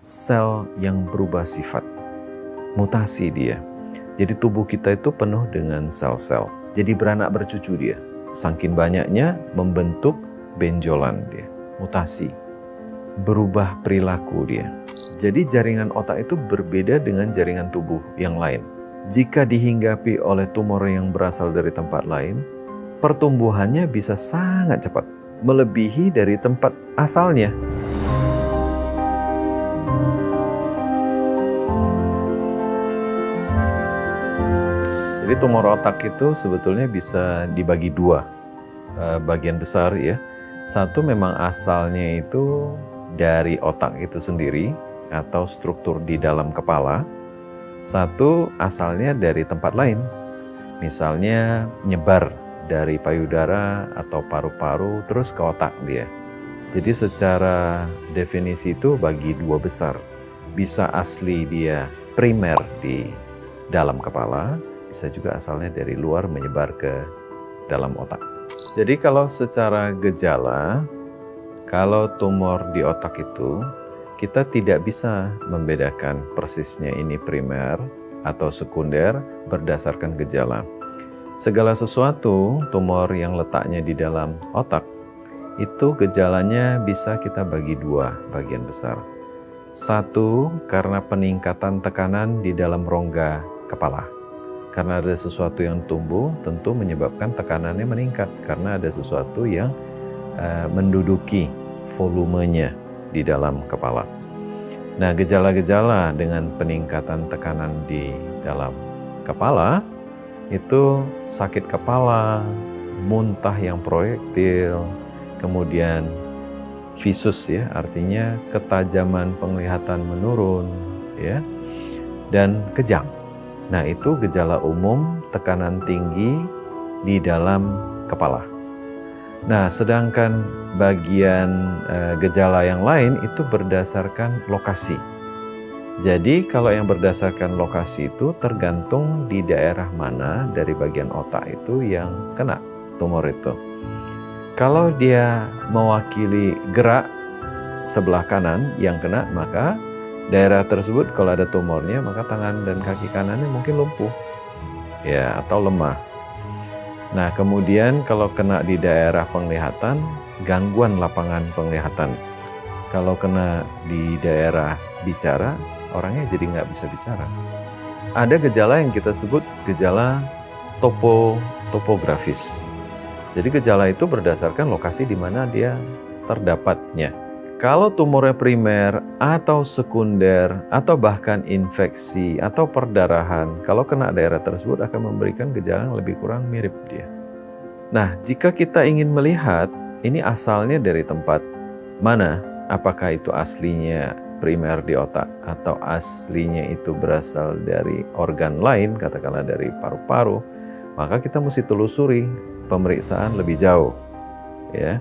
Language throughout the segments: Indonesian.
sel yang berubah sifat, mutasi dia. Jadi tubuh kita itu penuh dengan sel-sel. Jadi beranak bercucu dia. Saking banyaknya membentuk benjolan dia, mutasi. Berubah perilaku dia. Jadi jaringan otak itu berbeda dengan jaringan tubuh yang lain. Jika dihinggapi oleh tumor yang berasal dari tempat lain, pertumbuhannya bisa sangat cepat, melebihi dari tempat asalnya. Jadi tumor otak itu sebetulnya bisa dibagi dua bagian besar ya. Satu memang asalnya itu dari otak itu sendiri atau struktur di dalam kepala. Satu asalnya dari tempat lain. Misalnya nyebar dari payudara atau paru-paru terus ke otak dia. Jadi secara definisi itu bagi dua besar. Bisa asli dia primer di dalam kepala, bisa juga asalnya dari luar menyebar ke dalam otak. Jadi kalau secara gejala, kalau tumor di otak itu, kita tidak bisa membedakan persisnya ini primer atau sekunder berdasarkan gejala. Segala sesuatu tumor yang letaknya di dalam otak, itu gejalanya bisa kita bagi dua bagian besar. Satu, karena peningkatan tekanan di dalam rongga kepala. Karena ada sesuatu yang tumbuh, tentu menyebabkan tekanannya meningkat. Karena ada sesuatu yang menduduki volumenya di dalam kepala. Nah, gejala-gejala dengan peningkatan tekanan di dalam kepala, itu sakit kepala, muntah yang proyektil, kemudian visus ya, artinya ketajaman penglihatan menurun ya, dan kejang. Nah, itu gejala umum tekanan tinggi di dalam kepala. Nah, sedangkan bagian gejala yang lain itu berdasarkan lokasi. Jadi, kalau yang berdasarkan lokasi itu tergantung di daerah mana dari bagian otak itu yang kena tumor itu. Kalau dia mewakili gerak sebelah kanan yang kena, maka daerah tersebut kalau ada tumornya, maka tangan dan kaki kanannya mungkin lumpuh ya, atau lemah. Nah, kemudian kalau kena di daerah penglihatan, gangguan lapangan penglihatan. Kalau kena di daerah bicara, orangnya jadi nggak bisa bicara. Ada gejala yang kita sebut gejala topografis. Jadi gejala itu berdasarkan lokasi di mana dia terdapatnya. Kalau tumornya primer atau sekunder atau bahkan infeksi atau perdarahan, kalau kena daerah tersebut akan memberikan gejala yang lebih kurang mirip dia. Nah, jika kita ingin melihat ini asalnya dari tempat mana, apakah itu aslinya primer di otak atau aslinya itu berasal dari organ lain, katakanlah dari paru-paru, maka kita mesti telusuri pemeriksaan lebih jauh ya.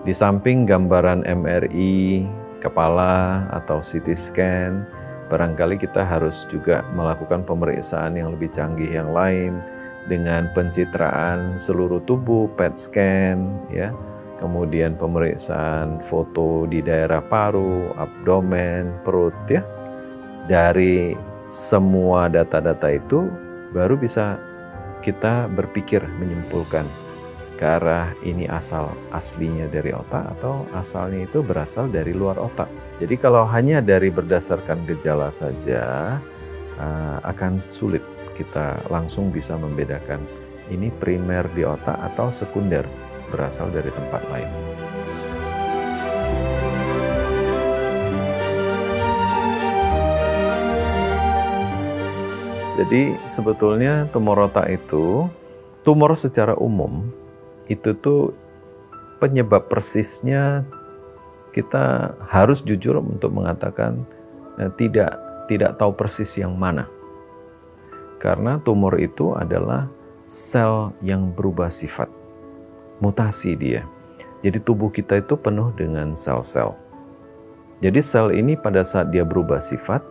Di samping gambaran MRI kepala atau CT scan, barangkali kita harus juga melakukan pemeriksaan yang lebih canggih yang lain dengan pencitraan seluruh tubuh, PET scan ya. Kemudian pemeriksaan foto di daerah paru, abdomen, perut ya. Dari semua data-data itu baru bisa kita berpikir menyimpulkan ke arah ini aslinya dari otak atau asalnya itu berasal dari luar otak. Jadi kalau hanya dari berdasarkan gejala saja akan sulit kita langsung bisa membedakan ini primer di otak atau sekunder berasal dari tempat lain. Jadi sebetulnya tumor otak itu, tumor secara umum itu tuh penyebab persisnya kita harus jujur untuk mengatakan tidak tahu persis yang mana. Karena tumor itu adalah sel yang berubah sifat, mutasi dia. Jadi tubuh kita itu penuh dengan sel-sel. Jadi sel ini pada saat dia berubah sifat,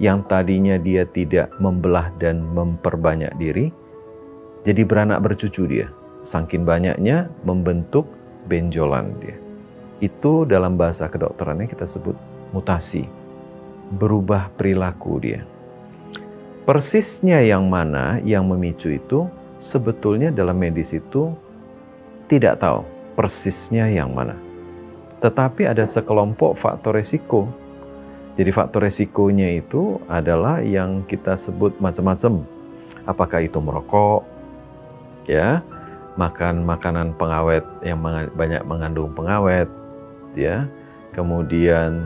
yang tadinya dia tidak membelah dan memperbanyak diri, jadi beranak bercucu dia. Saking banyaknya membentuk benjolan dia. Itu dalam bahasa kedokterannya kita sebut mutasi. berubah perilaku dia. Persisnya yang mana yang memicu itu, sebetulnya dalam medis itu tidak tahu persisnya yang mana. Tetapi ada sekelompok faktor resiko. Jadi faktor resikonya itu adalah yang kita sebut macam-macam. Apakah itu merokok, ya, makan makanan pengawet yang banyak mengandung pengawet, ya, kemudian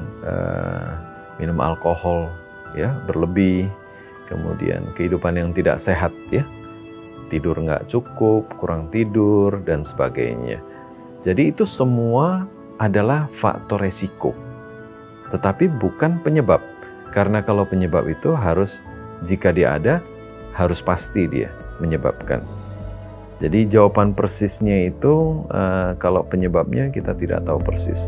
minum alkohol, ya, berlebih, kemudian kehidupan yang tidak sehat, ya, tidur nggak cukup, kurang tidur, dan sebagainya. Jadi itu semua adalah faktor resiko, tetapi bukan penyebab. Karena kalau penyebab itu harus, jika dia ada, harus pasti dia menyebabkan. Jadi jawaban persisnya itu, kalau penyebabnya kita tidak tahu persis.